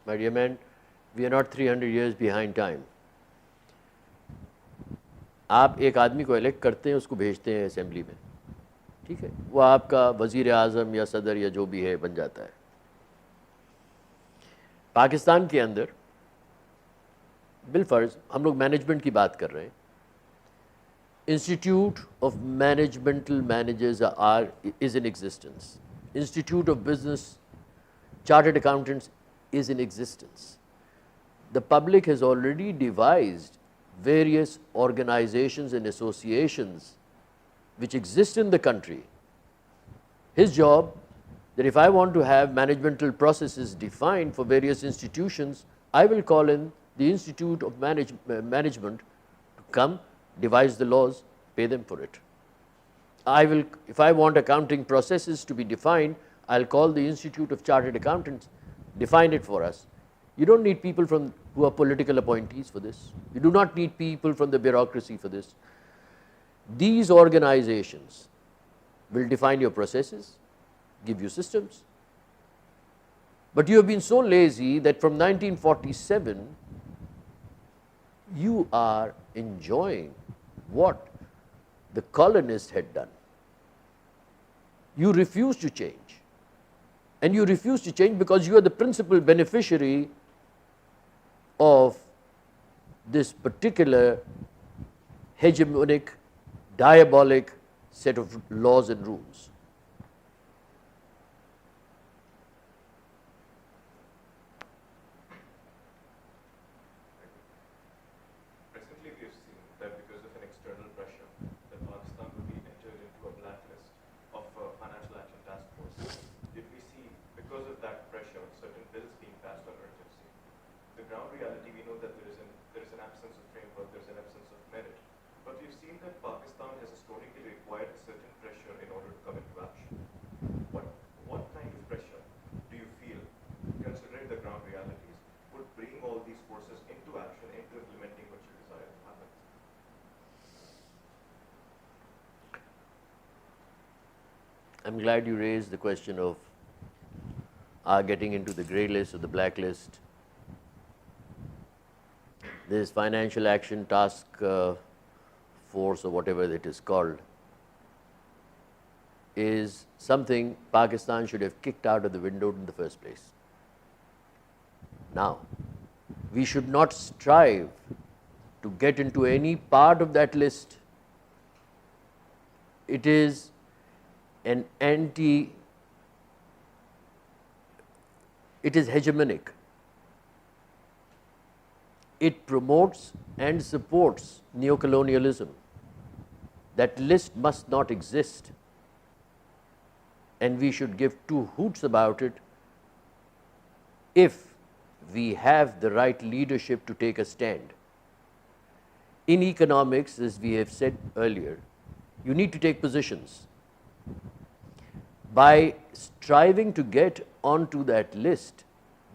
My dear man, we are not 300 years behind time. आप एक आदमी को इलेक्ट करते हैं, उसको भेजते हैं असेंबली में, ठीक है, वो आपका वज़ीर आज़म या सदर या जो भी है बन जाता है। पाकिस्तान के अंदर बिलफर्ज हम लोग मैनेजमेंट की बात कर रहे हैं। Institute of managemental managers are is in existence. Institute of business chartered accountants is in existence. The public has already devised various organizations and associations which exist in the country. His job, that if I want to have managemental processes defined for various institutions, I will call in the Institute of Management to come, devise the laws, pay them for it. If I want accounting processes to be defined, I'll call the Institute of Chartered Accountants, define it for us. You don't need people who are political appointees for this. You do not need people from the bureaucracy for this. These organizations will define your processes, give you systems. But you have been so lazy that from 1947, you are enjoying what the colonists had done. You refuse to change. And you refuse to change because you are the principal beneficiary of this particular hegemonic, diabolic set of laws and rules. Recently, we have seen that because of an external pressure, that Pakistan will be entered into a blacklist of Financial Action Task Force. Did we see, because of that pressure, certain bills being passed on urgency? The ground reality, we know that there is an absence of framework, there is an absence of merit. But we've seen that Pakistan has historically required a certain pressure in order to come into action. What kind of pressure do you feel, considering the ground realities, would bring all these forces into action, into implementing what you desire to happen? I'm glad you raised the question of getting into the grey list or the black list. This Financial Action Task Force, or whatever it is called, is something Pakistan should have kicked out of the window in the first place. Now, we should not strive to get into any part of that list. It is an it is hegemonic. It promotes and supports neocolonialism. That list must not exist, and we should give two hoots about it if we have the right leadership to take a stand. In economics, as we have said earlier, you need to take positions. By striving to get onto that list,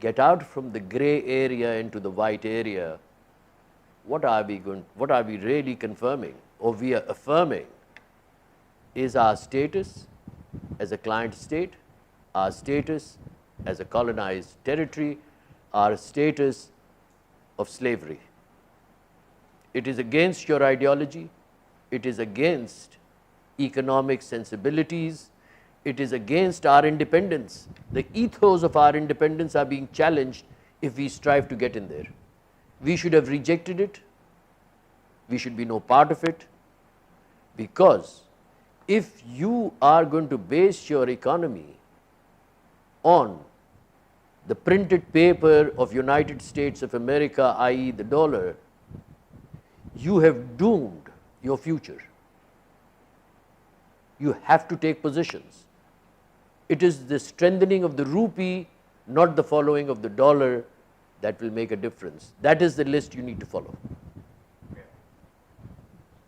get out from the gray area into the white area, what are we really confirming, or we are affirming, is our status as a client state, our status as a colonized territory, our status of slavery. It is against your ideology, it is against economic sensibilities, it is against our independence. The ethos of our independence are being challenged if we strive to get in there. We should have rejected it, we should be no part of it, because if you are going to base your economy on the printed paper of United States of America, i.e. the dollar, you have doomed your future. You have to take positions. It is the strengthening of the rupee, not the following of the dollar, that will make a difference. That is the list you need to follow. Okay.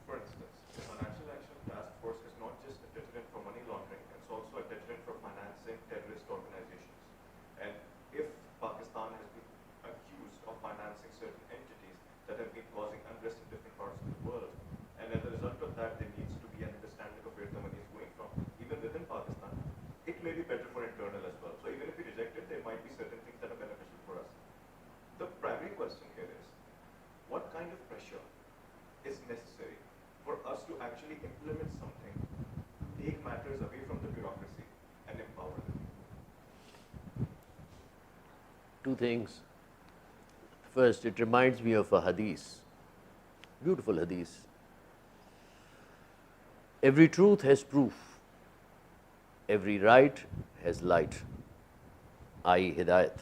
For instance, the Financial Action Task Force is not just a deterrent for money laundering, it's also a deterrent for financing terrorist organizations. And if Pakistan has been accused of financing certain entities that have been causing unrest in different parts of the world, and as a result of that, there needs to be an understanding of where the money is going from, even within Pakistan, it may be better for internal as well. So even if we reject it, there might be certain things that are beneficial for us. limit something, take matters away from the bureaucracy and empower them? Two things. First, it reminds me of a hadith, beautiful hadith. Every truth has proof, every right has light, i.e. Hidayat.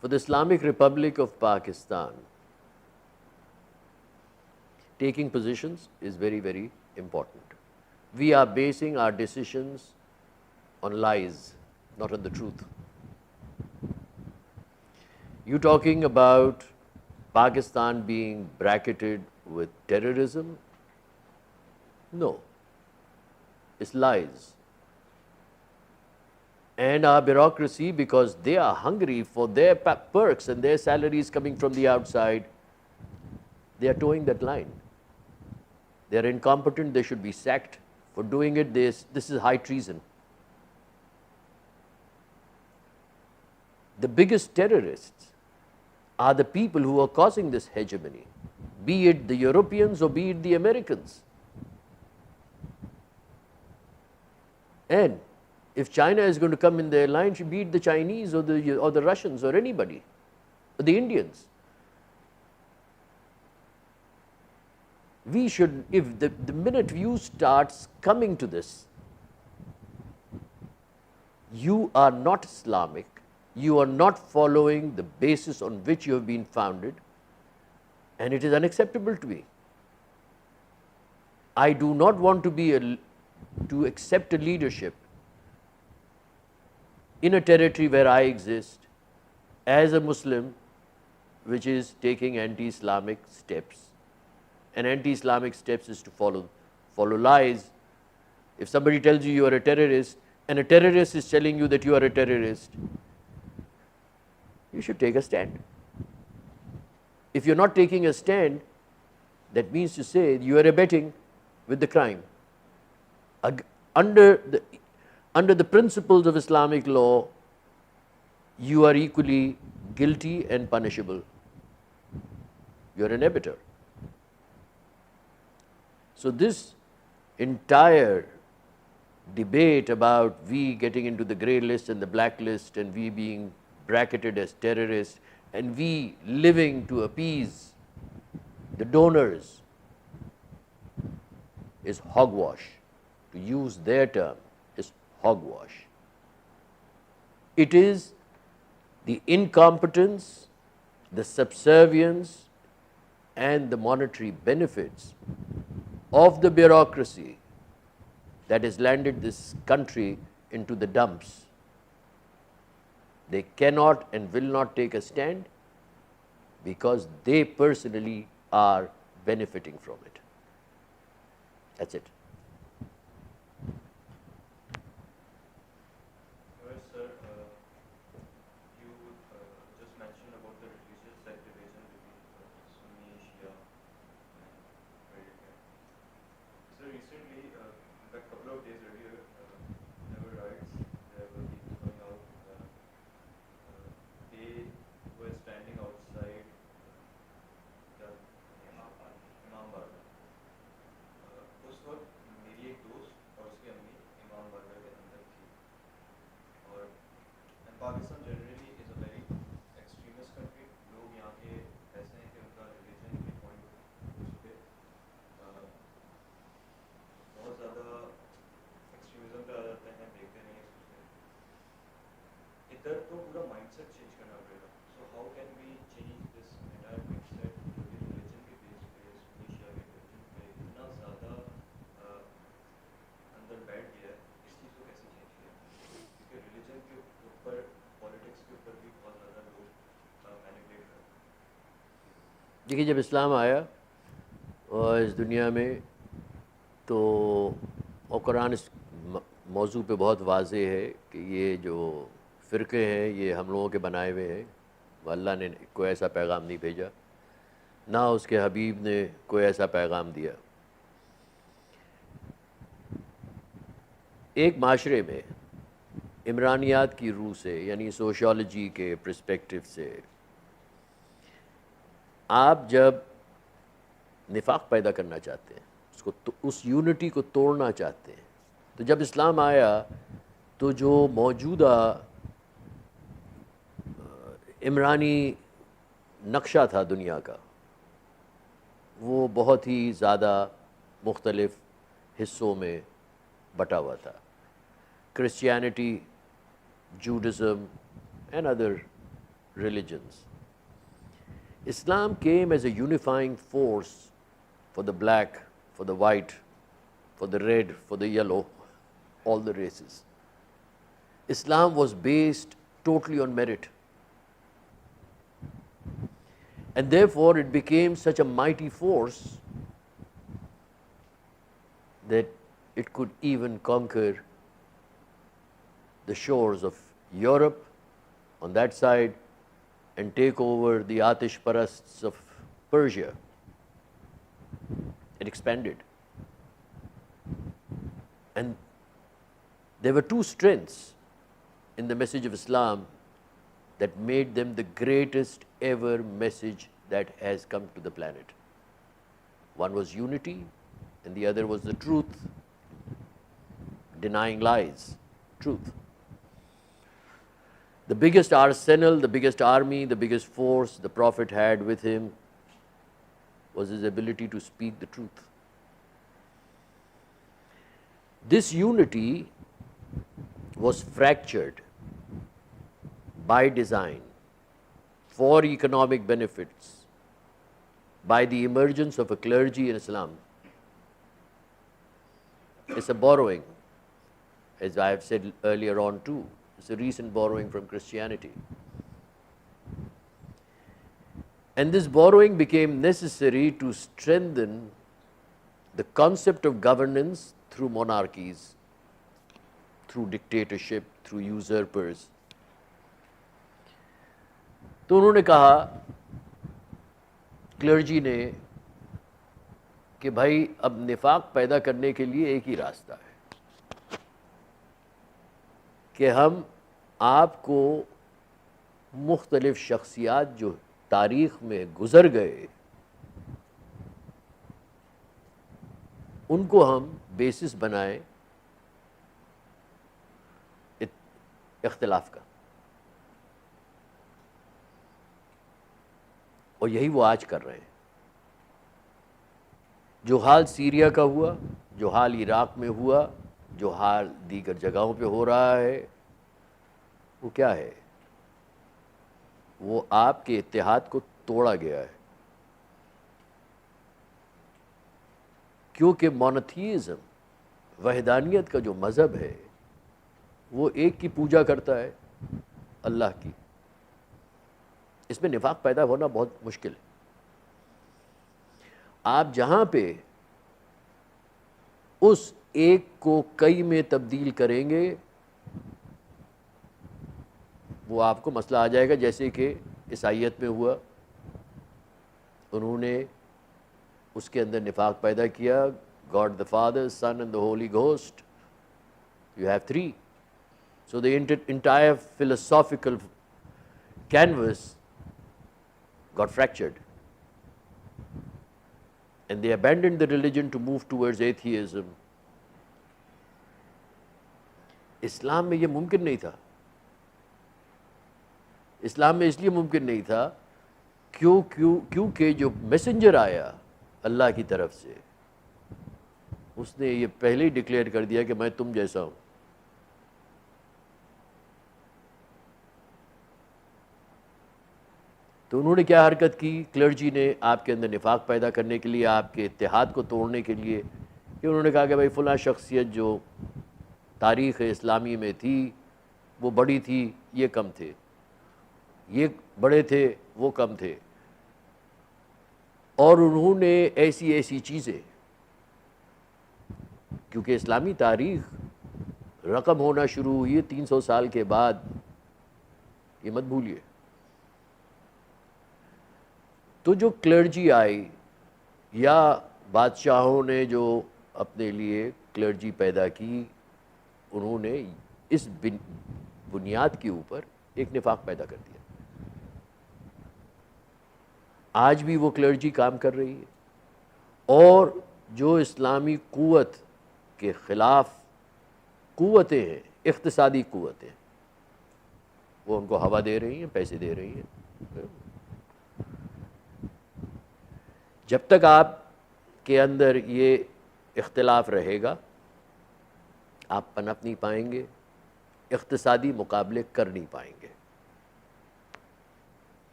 For the Islamic Republic of Pakistan, taking positions is very, very important. We are basing our decisions on lies, not on the truth. You talking about Pakistan being bracketed with terrorism? No. It's lies. And our bureaucracy, because they are hungry for their perks and their salaries coming from the outside, they are towing that line. They are incompetent, they should be sacked. For doing it, this is high treason. The biggest terrorists are the people who are causing this hegemony, be it the Europeans or be it the Americans. And if China is going to come in their line, should be it the Chinese or the Russians or anybody, or the Indians. We should, if the minute you starts coming to this, you are not Islamic, you are not following the basis on which you have been founded, and it is unacceptable to me. I do not want to accept a leadership in a territory where I exist as a Muslim, which is taking anti-Islamic steps. And anti-Islamic steps is to follow lies. If somebody tells you are a terrorist, and a terrorist is telling you that you are a terrorist, you should take a stand. If you're not taking a stand, that means to say you are abetting with the crime. Under the principles of Islamic law, you are equally guilty and punishable. You are an abettor. So this entire debate about we getting into the grey list and the black list and we being bracketed as terrorists and we living to appease the donors is hogwash. To use their term, is hogwash. It is the incompetence, the subservience, and the monetary benefits of the bureaucracy that has landed this country into the dumps. They cannot and will not take a stand because they personally are benefiting from it. That's it. Well, sir, you just mentioned about the religious division between Sunni, Shia, and American. So recently, in fact, a couple of days earlier, there were riots. There were people coming out. They were standing outside the Imam Barga. उस वक्त मेरी एक दोस्त और उसकी अम्मी इमाम बारगाह के अंदर थी और Pakistan generally is a very extremist country. लोग यहाँ के ऐसे हैं कि उनका रिलीजन के पॉइंट उस पर बहुत ज़्यादा एक्सट्रीमिज्म पे आ जाते हैं, देखते नहीं हैं. इधर तो पूरा माइंडसेट चेंज करना पड़ेगा. So how can we change this entire mindset जो कि रिलीजन के बेस पे, सुन्नी शिया के रिलीजन पे इतना ज़्यादा अंदर बैठ गया है. इस चीज़ को कैसे चेंज किया? क्योंकि रिलीजन के ऊपर, पॉलिटिक्स के ऊपर भी बहुत ज़्यादा लोग मैनिपुलेट करते हैं. देखिए, जब इस्लाम आया और इस दुनिया में तो और कुरान इस मौजू पे बहुत वाज़ेह है कि ये जो फ़िरक़े हैं ये हम लोगों के बनाए हुए हैं. अल्लाह ने कोई ऐसा पैगाम नहीं भेजा, ना उसके हबीब ने कोई ऐसा पैगाम दिया. एक माशरे में इमरानियात की रूह से, यानी सोशियोलॉजी के पर्सपेक्टिव से, आप जब निफाक पैदा करना चाहते हैं उस यूनिटी को तोड़ना चाहते हैं। तो जब इस्लाम आया तो जो मौजूदा इमरानी नक्शा था दुनिया का, वो बहुत ही ज़्यादा मुख्तलिफ़ हिस्सों में बटा हुआ था। Christianity, Judaism and other religions. Islam came as a unifying force for the black, for the white, for the red, for the yellow, all the races. Islam was based totally on merit. And therefore it became such a mighty force that it could even conquer the shores of Europe on that side and take over the Atish Parasts of Persia. It expanded. And there were two strengths in the message of Islam that made them the greatest ever message that has come to the planet. One was unity and the other was the truth, denying lies, truth. The biggest arsenal, the biggest army, the biggest force the Prophet had with him was his ability to speak the truth. This unity was fractured by design for economic benefits by the emergence of a clergy in Islam. It's a borrowing, as I have said earlier on too. It's a recent borrowing from Christianity. And this borrowing became necessary to strengthen the concept of governance through monarchies, through dictatorship, through usurpers. तो उन्होंने कहा, clergy ने, कि भाई अब निफाक पैदा करने के लिए एक ही रास्ता है कि हम आपको मुख्तलिफ शख्सियात जो तारीख़ में गुज़र गए उनको हम बेसिस बनाएं इख्तिलाफ का। और यही वो आज कर रहे हैं। जो हाल सीरिया का हुआ, जो हाल इराक़ में हुआ, जो हाल दीगर जगहों पे हो रहा है, वो क्या है? वो आपके इत्तेहाद को तोड़ा गया है। क्योंकि मोनोथीइज्म, वहदानियत का जो मज़हब है, वो एक की पूजा करता है, अल्लाह की। इसमें निफाक पैदा होना बहुत मुश्किल है। आप जहाँ पे उस एक को कई में तब्दील करेंगे, वो आपको मसला आ जाएगा, जैसे कि ईसाईयत में हुआ। उन्होंने उसके अंदर निफाक पैदा किया, God the Father, Son and the Holy Ghost, you have three. So the entire philosophical canvas got fractured and they abandoned the religion to move towards atheism. इस्लाम में ये मुमकिन नहीं था। इस्लाम में इसलिए मुमकिन नहीं था क्योंकि जो मैसेंजर आया अल्लाह की तरफ से, उसने ये पहले ही डिक्लेयर कर दिया कि मैं तुम जैसा हूँ। तो उन्होंने क्या हरकत की? क्लर्जी ने आपके अंदर निफाक पैदा करने के लिए, आपके इत्तेहाद को तोड़ने के लिए, कि उन्होंने कहा कि भाई फ़लाँ शख्सियत जो तारीख़ इस्लामी में थी वो बड़ी थी, ये कम थे, ये बड़े थे, वो कम थे। और उन्होंने ऐसी ऐसी चीज़ें, क्योंकि इस्लामी तारीख़ रकम होना शुरू हुई है 300 साल के बाद, ये मत भूलिए। तो जो क्लर्जी आई या बादशाहों ने जो अपने लिए क्लर्जी पैदा की, उन्होंने इस बुनियाद के ऊपर एक निफाक पैदा कर दिया। आज भी वो क्लर्जी काम कर रही है। और जो इस्लामी क़ुव्वत के ख़िलाफ़ क़ुव्वतें हैं, इक़्तिसादी क़ुव्वतें, वो उनको हवा दे रही हैं, पैसे दे रही हैं। जब तक आप के अंदर ये इख्तिलाफ रहेगा, आप पनप नहीं पाएंगे, इक़्तिसादी मुकाबले कर नहीं पाएंगे।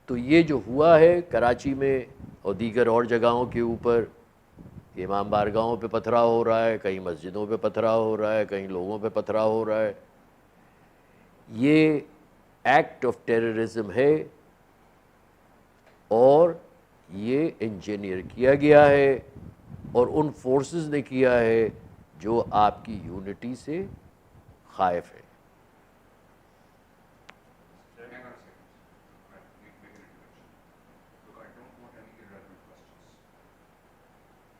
तो ये जो हुआ है कराची में और दीगर और जगहों के ऊपर, इमाम बारगाहों पे पथराव हो रहा है, कहीं मस्जिदों पे पथराव हो रहा है, कहीं लोगों पे पथराव हो रहा है, ये एक्ट ऑफ टेररिज्म है और ये इंजीनियर किया गया है और उन फोर्सेस ने किया है जो आपकी यूनिटी से खाइफ है। Hang on a second. Right, make an introduction. Look, I don't want any irrelevant questions.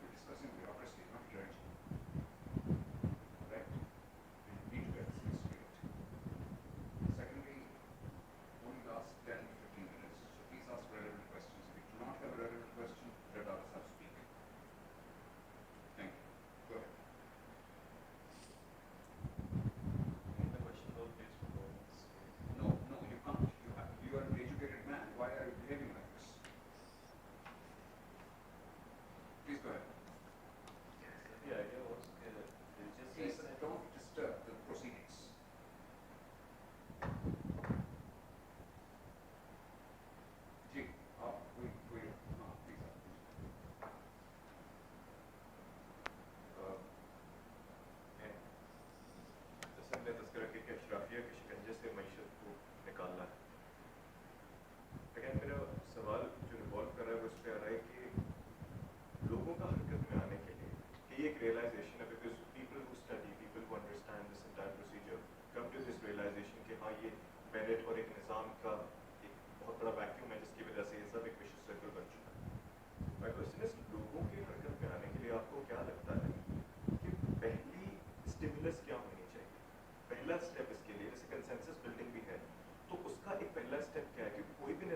We're discussing bureaucracy, not clergy. Correct? We need to get this thing straight. Secondly, only last 10 to 15 minutes, so please ask relevant questions. If you do not have a relevant question, let others have speak. Thank you. Go ahead. The question was based on governance. No, you can't. You are an educated man. Why are you behaving like this? Please go ahead. The idea was Please don't disturb the proceedings. जी, आप कोई हाँ please जैसे हमने तस्करा किया कि अशराफिया के शिकंजे से मईशत को निकालना है। अगेन मेरा सवाल जो रिवॉल्व कर रहा है वो इस पे आ रहा है कि लोगों का हरकत में आने के लिए ये एक रियलाइजेशन है, because people who study, people who understand this entire procedure come to this realisation कि हाँ ये मेरिट और एक निज़ाम का एक बहुत बड़ा वैक्यूम है जिसकी वजह से ये सब एक विशेष सर्कल बन चुका है। माय क्वेश्चन इज, लोगों की हरकत में आने के लिए आपको क्या लगता है कि पहली स्टिमुलस क्या होनी चाहिए? पहला स्टेप इसके लिए, जैसे कंसेंसस बिल्डिंग भी है, तो उसका एक पहला स्टेप क्या है कि कोई भी